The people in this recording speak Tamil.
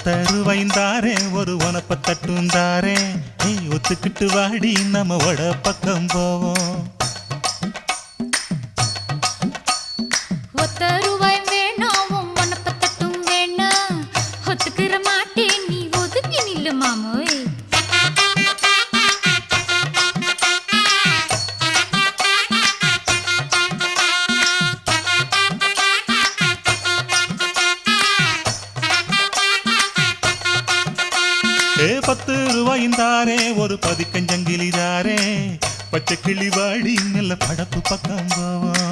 ஒத்தருவைந்தாரே ஒரு உனப்ப தட்டுந்தாரே ஒத்துக்கிட்டு வாடி நம்ம வட பக்கம் போவோம். ஒத்தருவாய் வேணாம் உனப்ப தட்டும் வேணாம் ஒத்துக்கிற மாட்டேன் நீ ஒதுங்கி நில்லு மாமோய். ₹10 ஒரு பதிக்கஞ்சங்கிலிதாரே பச்சை கிளி வாடி நல்ல படப்பு பக்கம் போவோம்.